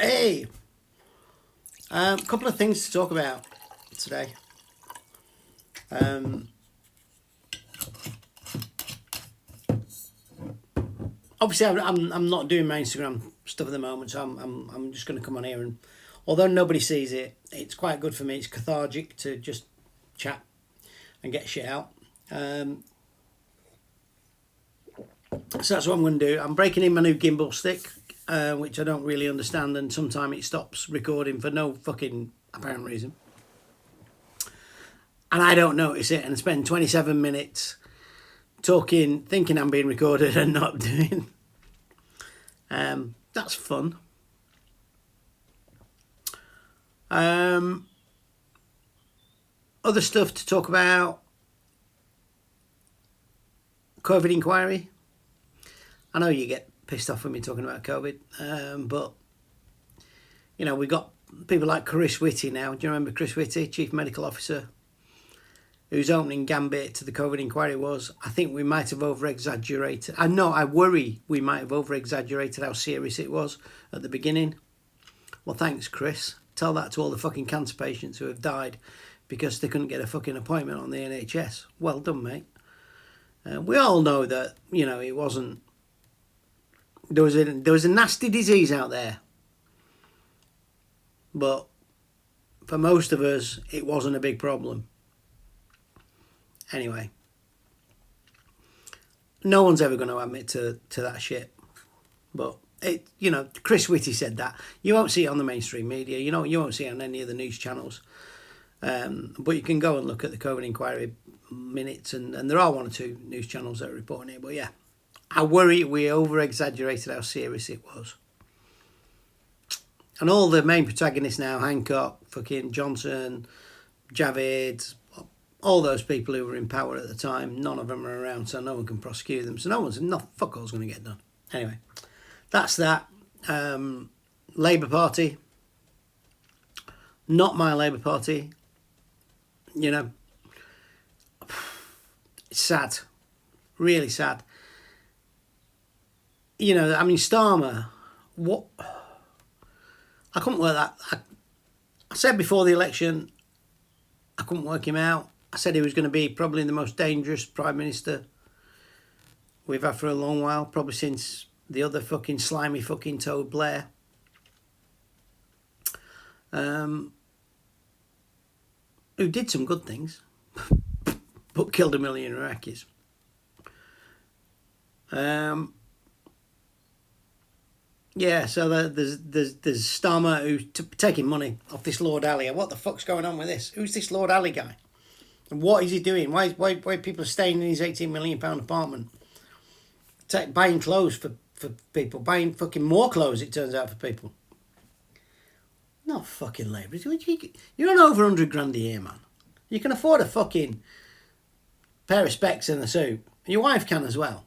Hey, a couple of things to talk about today. Um, Obviously, I'm not doing my Instagram stuff at the moment, so I'm just going to come on here and, although nobody sees it, it's quite good for me. It's cathartic to just chat and get shit out. So that's what I'm going to do. I'm breaking in my new gimbal stick, which I don't really understand, and sometimes it stops recording for no fucking apparent reason. And I don't notice it, and spend 27 minutes talking, thinking I'm being recorded and not doing. That's fun. Other stuff to talk about. COVID inquiry. I know you get pissed off with me talking about COVID, but you know, we got people like Chris Whitty now. Do you remember Chris Whitty, Chief Medical Officer, whose opening gambit to the COVID inquiry was, I think we might have over-exaggerated. I worry we might have over-exaggerated how serious it was at the beginning. Well, thanks, Chris. Tell that to all the fucking cancer patients who have died because they couldn't get a fucking appointment on the NHS. Well done, mate. We all know that, you know, it wasn't... There was a nasty disease out there. But for most of us, it wasn't a big problem. Anyway, no one's ever going to admit to that shit. But it, you know, Chris Whitty said that. You won't see it on the mainstream media. You know, you won't see it on any of the news channels. But you can go and look at the COVID inquiry minutes, and there are one or two news channels that are reporting it. But yeah, I worry we over-exaggerated how serious it was. And all the main protagonists now, Hancock, fucking Johnson, Javid, all those people who were in power at the time, none of them are around, so no one can prosecute them. So fuck all's going to get done. Anyway, that's that. Labour Party. Not my Labour Party. You know, it's sad. Really sad. You know, I mean, Starmer, what... I couldn't work that. I said before the election, I couldn't work him out. I said he was going to be probably the most dangerous Prime Minister we've had for a long while, probably since the other fucking slimy fucking toad Blair. Who did some good things, but killed a million Iraqis. Yeah, so there's Starmer who's taking money off this Lord Ali. What the fuck's going on with this? Who's this Lord Ali guy? And what is he doing? Why people are staying in his £18 million apartment? Buying clothes for people. Buying fucking more clothes, it turns out, for people. Not fucking Labour. You're on over 100 grand a year, man. You can afford a fucking pair of specs and a suit. And your wife can as well.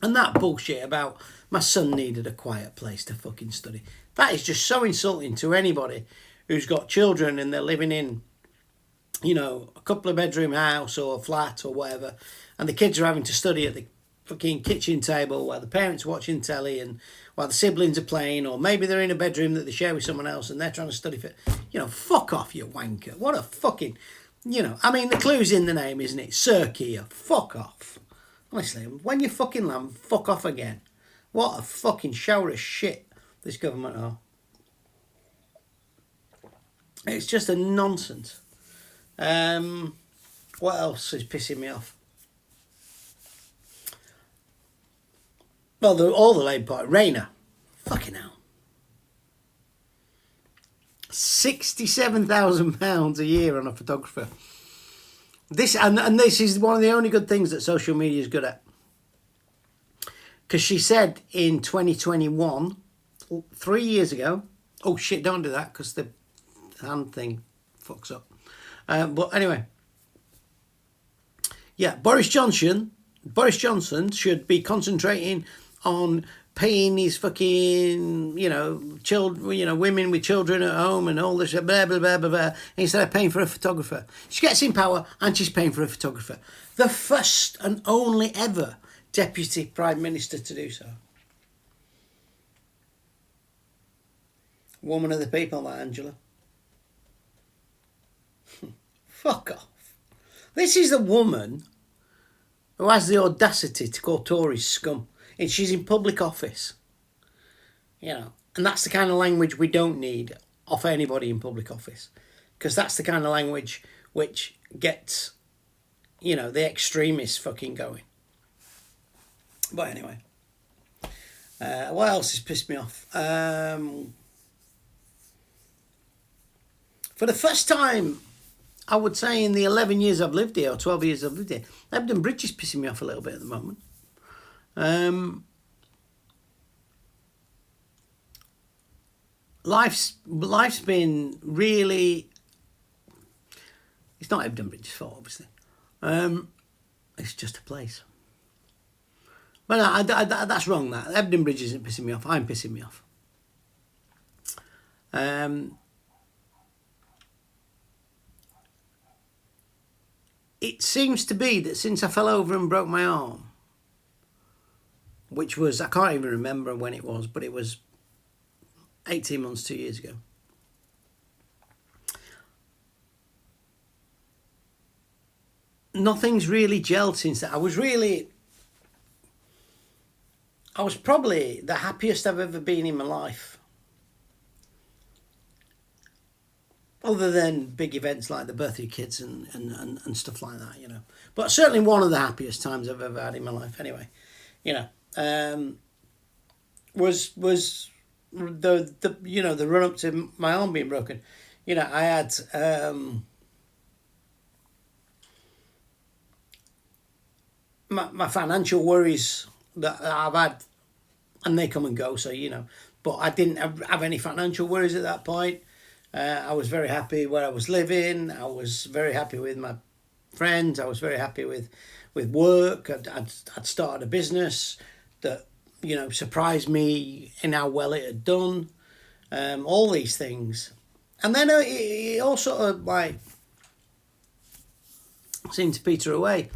And that bullshit about my son needed a quiet place to fucking study. That is just so insulting to anybody who's got children and they're living in, you know, a couple of bedroom house or a flat or whatever, and the kids are having to study at the fucking kitchen table while the parents are watching telly and while the siblings are playing, or maybe they're in a bedroom that they share with someone else and they're trying to study for, you know, fuck off, you wanker. What a fucking, you know, I mean, the clue's in the name, isn't it? Sir Keir, fuck off. Honestly, when you fucking land, fuck off again. What a fucking shower of shit this government are. It's just a nonsense. What else is pissing me off? Well, all the Labour Party. Rayner. Fucking hell. £67,000 a year on a photographer. This is one of the only good things that social media is good at. Because she said in 2021, 3 years ago, oh shit, don't do that because the hand thing fucks up. But anyway, yeah, Boris Johnson should be concentrating on paying his fucking, you know, women with children at home and all this blah blah blah blah blah, instead of paying for a photographer. She gets in power and she's paying for a photographer. The first and only ever Deputy Prime Minister to do so. Woman of the people, that Angela. Fuck off. This is the woman who has the audacity to call Tories scum. And she's in public office. You know, and that's the kind of language we don't need off anybody in public office. Because that's the kind of language which gets, you know, the extremists fucking going. But anyway. What else has pissed me off? For the first time, I would say in the 11 years I've lived here, or 12 years I've lived here, Ebden Bridge is pissing me off a little bit at the moment. Life's been really... It's not Ebden Bridge's fault, obviously. It's just a place. But no, that's wrong, that. Ebden Bridge isn't pissing me off. I'm pissing me off. It seems to be that since I fell over and broke my arm, which was, I can't even remember when it was, but it was 18 months, 2 years ago. Nothing's really gelled since that. I was probably the happiest I've ever been in my life. Other than big events like the birth of your kids and stuff like that, you know. But certainly one of the happiest times I've ever had in my life, anyway. You know, was the you know, the run up to my arm being broken. You know, I had my financial worries that I've had, and they come and go, so you know. But I didn't have any financial worries at that point. I was very happy where I was living. I was very happy with my friends. I was very happy with work. I'd started a business that, you know, surprised me in how well it had done. All these things. And then it all sort of like seemed to peter away.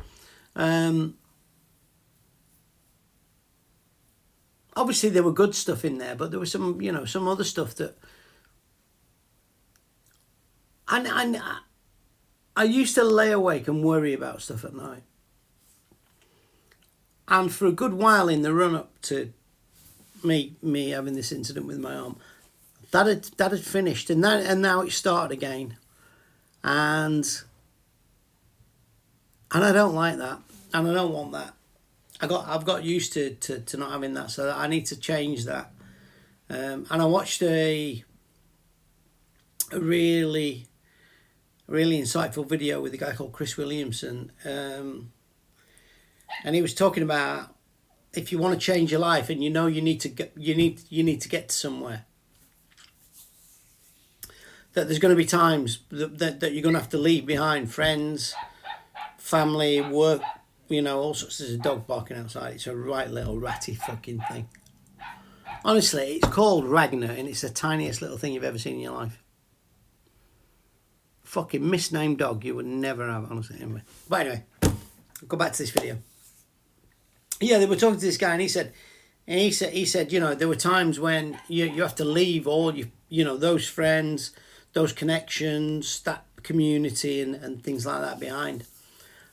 Obviously there were good stuff in there, but there was some, you know, some other stuff that... And I used to lay awake and worry about stuff at night. And for a good while in the run-up to me having this incident with my arm, that had finished, and now it started again. And I don't like that, and I don't want that. I've got used to not having that, so I need to change that. And I watched a really insightful video with a guy called Chris Williamson, and he was talking about if you want to change your life and you know you need to get to somewhere, that there's going to be times that you're going to have to leave behind friends, family, work, you know, all sorts. There's a dog barking outside. It's a right little ratty fucking thing. Honestly, it's called Ragnar, and it's the tiniest little thing you've ever seen in your life. Fucking misnamed dog you would never have, honestly. Anyway, but anyway, I'll go back to this video. Yeah, they were talking to this guy, and he said, you know, there were times when you have to leave all you know, those friends, those connections, that community, and things like that behind.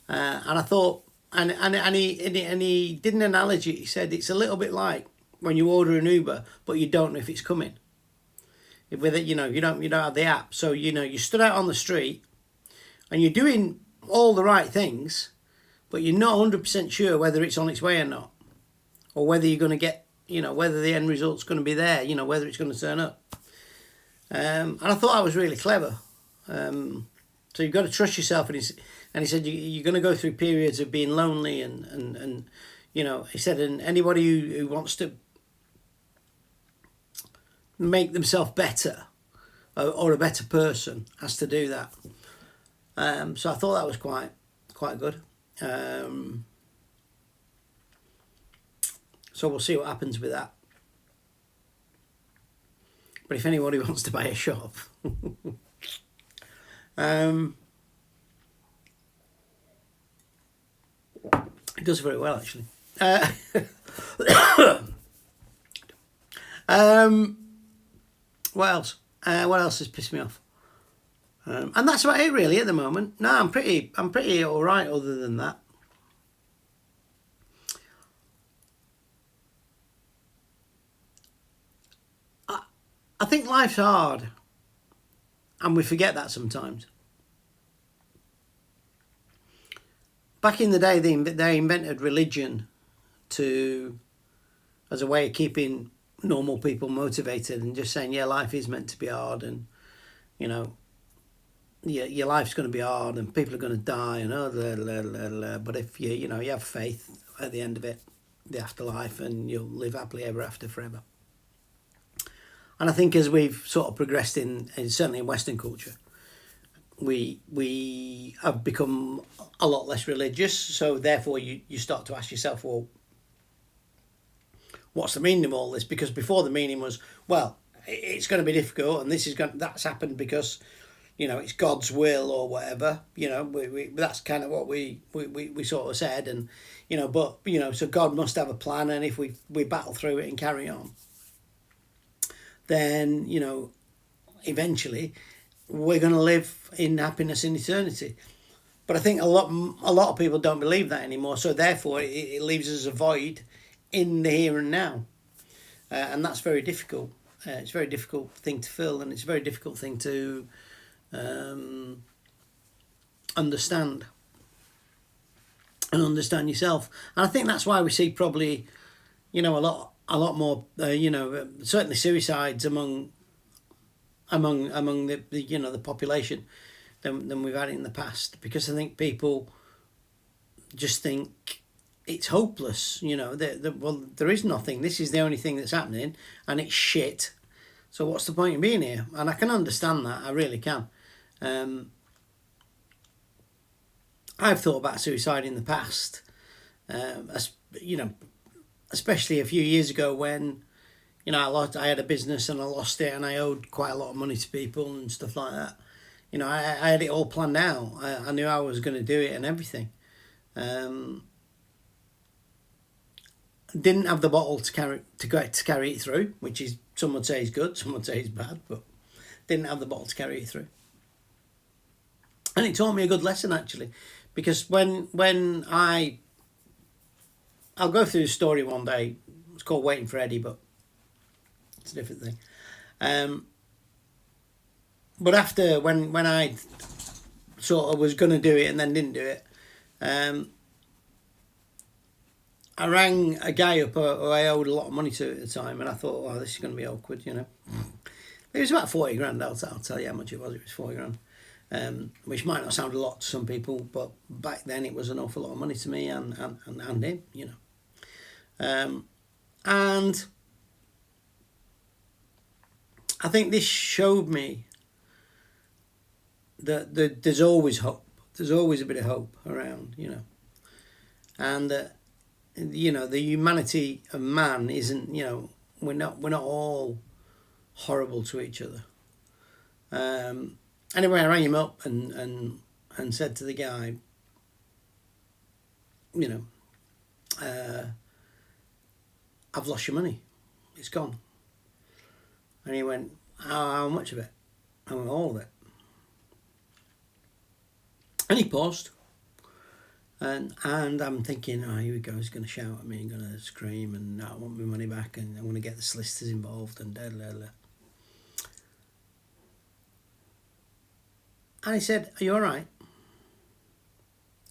And I thought, and he did an analogy. He said it's a little bit like when you order an Uber, but you don't know if it's coming. With it, you know, you don't have the app, so you know you stood out on the street, and you're doing all the right things, but you're not 100% sure whether it's on its way or not, or whether you're going to get, you know, whether the end result's going to be there, you know, whether it's going to turn up. And I thought I was really clever. So you've got to trust yourself, and he said you're going to go through periods of being lonely, and you know, he said, and anybody who wants to make themselves better or a better person has to do that. So I thought that was quite good. So we'll see what happens with that. But if anybody wants to buy a shop, it does very well, actually. What else? What else has pissed me off? And that's about it really at the moment. No, I'm pretty all right. Other than that, I think life's hard, and we forget that sometimes. Back in the day, they invented religion as a way of keeping normal people motivated and just saying, yeah, life is meant to be hard, and you know, your life's going to be hard, and people are going to die, and but if you have faith at the end of it, the afterlife, and you'll live happily ever after forever. And I think as we've sort of progressed in certainly in Western culture, we have become a lot less religious. So therefore, you start to ask yourself, well, what's the meaning of all this? Because before the meaning was, well, it's going to be difficult, and that's happened because, it's God's will or whatever. That's kind of what we sort of said, and but so God must have a plan, and if we battle through it and carry on, then eventually we're going to live in happiness in eternity. But I think a lot of people don't believe that anymore. So therefore, it leaves us a void in the here and now, and that's very difficult. It's a very difficult thing to fill, and it's a very difficult thing to understand yourself. And I think that's why we see probably, a lot more, certainly suicides among the population than we've had in the past, because I think people just think it's hopeless. Well, there is nothing. This is the only thing that's happening, and it's shit. So what's the point in being here? And I can understand that. I really can. I've thought about suicide in the past, especially a few years ago when, I had a business and I lost it, and I owed quite a lot of money to people and stuff like that. I had it all planned out. I knew I was going to do it and everything. Didn't have the bottle to carry it through, which is, some would say is good, some would say is bad, but didn't have the bottle to carry it through. And it taught me a good lesson, actually, because when I'll go through the story one day. It's called Waiting for Eddie, but it's a different thing. But after, when I sort of was going to do it and then didn't do it, I rang a guy up who I owed a lot of money to at the time, and I thought, well, this is going to be awkward, It was about 40 grand, I'll tell you how much it was. It was 40 grand. Which might not sound a lot to some people, but back then it was an awful lot of money to me and him, and I think this showed me that there's always hope. There's always a bit of hope around, and the humanity of man isn't, we're not all horrible to each other. Anyway, I rang him up and said to the guy, I've lost your money. It's gone. And he went, how much of it? I went, all of it. And he paused. And I'm thinking, here we go, he's going to shout at me and going to scream, and I want my money back, and I want to get the solicitors involved, and da. And he said, are you all right?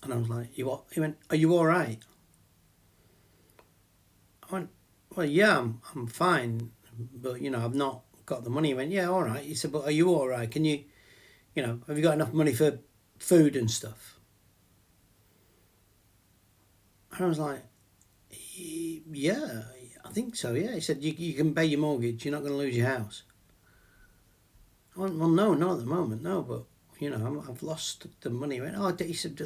And I was like, you what? He went, are you all right? I went, well, yeah, I'm fine, but, I've not got the money. He went, yeah, all right. He said, but are you all right? Can you, have you got enough money for food and stuff? And I was like, yeah, I think so, yeah. He said, you can pay your mortgage, you're not going to lose your house. I went, well, no, not at the moment, no, but, I've lost the money. He went, oh, he said,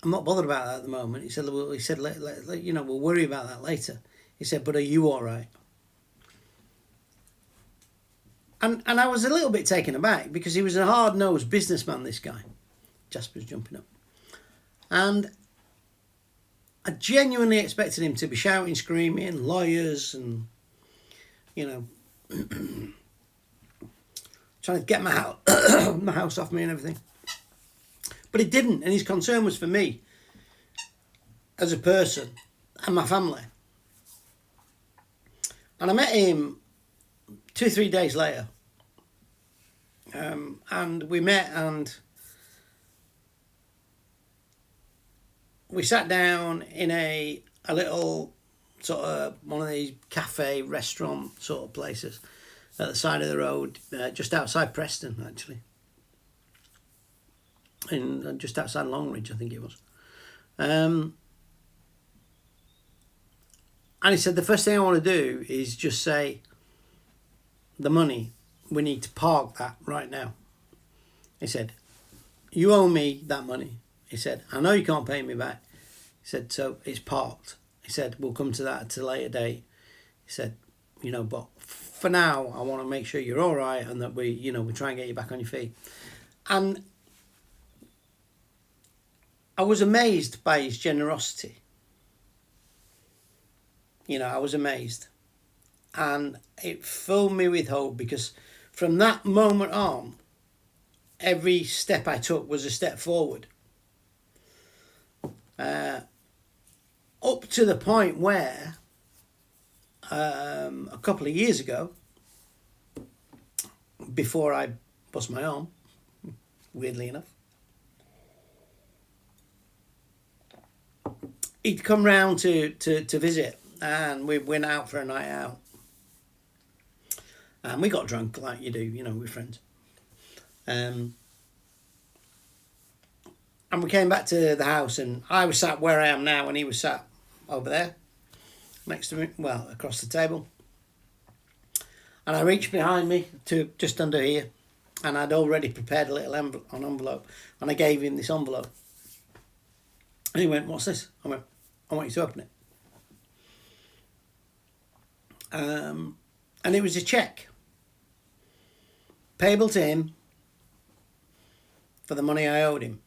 I'm not bothered about that at the moment. He said, well, we'll worry about that later. He said, but are you all right? And I was a little bit taken aback, because he was a hard-nosed businessman, this guy. Jasper's jumping up. And I genuinely expected him to be shouting, screaming, lawyers and you know, trying to get my house, my house off me and everything. But he didn't, and his concern was for me as a person and my family. And I met him 2-3 days later. And we met and we sat down in a little sort of one of these cafe restaurant sort of places at the side of the road, just outside Preston actually, in just outside Longridge I think it was. And he said the first thing I want to do is just say the money, we need to park that right now. He said, you owe me that money. He said, I know you can't pay me back. He said, so it's parked. He said, we'll come to that at a later date. He said, you know, but for now, I want to make sure you're all right and that we, you know, we try and get you back on your feet. And I was amazed by his generosity. You know, I was amazed. And it filled me with hope because from that moment on, every step I took was a step forward. Up to the point where a couple of years ago, before I bust my arm, weirdly enough, he'd come round to visit and we went out for a night out. And we got drunk like you do, you know, with friends. And we came back to the house and I was sat where I am now and he was sat over there next to me, well, across the table. And I reached behind me to just under here and I'd already prepared a little envelope and I gave him this envelope. And he went, what's this? I went, I want you to open it. And it was a cheque payable to him for the money I owed him.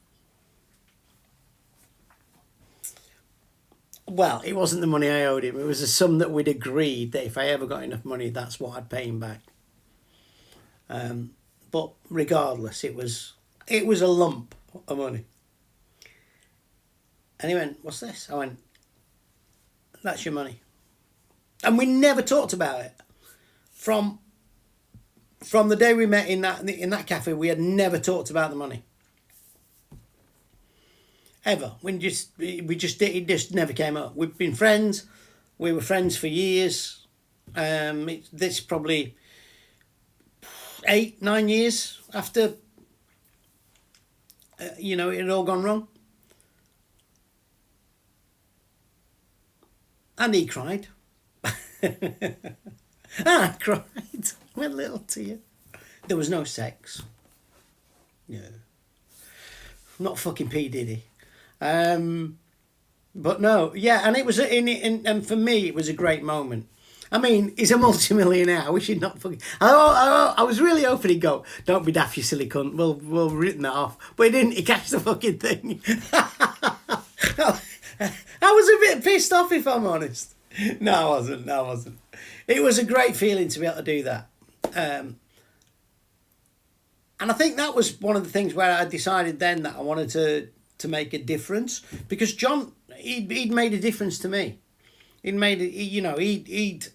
Well, it wasn't the money I owed him. It was a sum that we'd agreed that if I ever got enough money, that's what I'd pay him back. But regardless, it was a lump of money. And he went, what's this? I went, that's your money. And we never talked about it. From the day we met in that cafe, we had never talked about the money. Ever. It just never came up. We've been friends. We were friends for years. This probably 8-9 years after, you know, it had all gone wrong. And he cried. I cried with a little tear. There was no sex. No. Not fucking P. Diddy. But no, yeah, and it was and for me it was a great moment. I mean, he's a multi-millionaire. I wish he'd not fucking. I was really hoping he'd go, "Don't be daft, you silly cunt. We'll written that off." But he didn't. He catched the fucking thing. I was a bit pissed off, if I'm honest. No, I wasn't. It was a great feeling to be able to do that. And I think that was one of the things where I decided then that I wanted to make a difference, because John, he'd made a difference to me. He'd made it, you know, he'd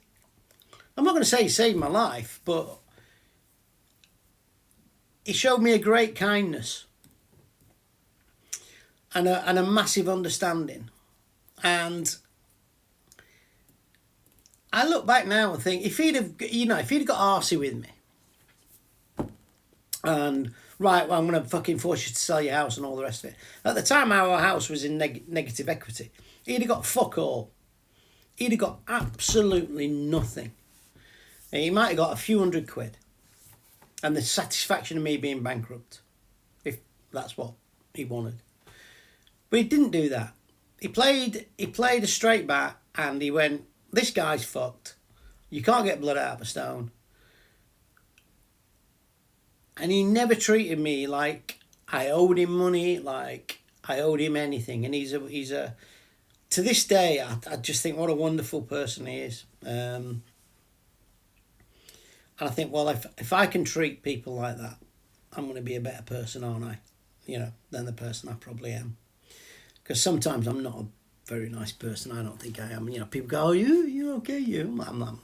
I'm not going to say he saved my life, but he showed me a great kindness and a massive understanding. And I look back now and think, if he'd have got arsey with me and, right, well, I'm going to fucking force you to sell your house and all the rest of it. At the time, our house was in negative equity. He'd have got fuck all. He'd have got absolutely nothing. He might have got a few £100 and the satisfaction of me being bankrupt, if that's what he wanted. But he didn't do that. He played a straight bat and he went, this guy's fucked. You can't get blood out of a stone. And he never treated me like I owed him money, like I owed him anything. And he's a to this day, I just think what a wonderful person he is. And I think, well, if I can treat people like that, I'm going to be a better person, aren't I? You know, than the person I probably am. Because sometimes I'm not a very nice person. I don't think I am. You know, people go, "Oh, you okay? You?" I'm not.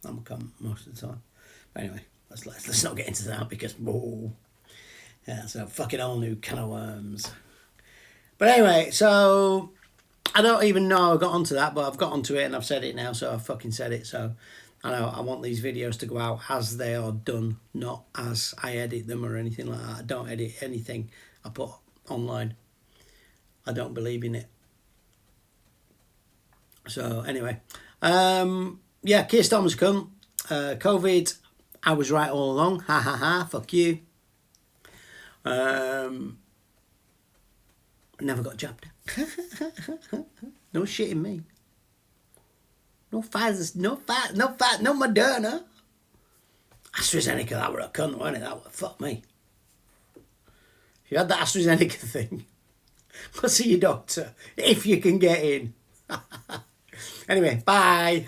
I'm a cunt most of the time. But anyway, let's not get into that because whoa, yeah, it's a fucking whole new can of worms. But anyway, so I don't even know I got onto that, but I've got onto it and I've said it now, so I've fucking said it. So I know I want these videos to go out as they are done, not as I edit them or anything like that. I don't edit anything I put online. I don't believe in it. So anyway, yeah, Keir Starmer's come. COVID, I was right all along. Ha ha ha, fuck you. Never got jabbed. No shitting me. No Pfizer, no Moderna. AstraZeneca, that were a cunt, wasn't it? That were, fuck me. If you had the AstraZeneca thing, go see your doctor if you can get in. Anyway, bye.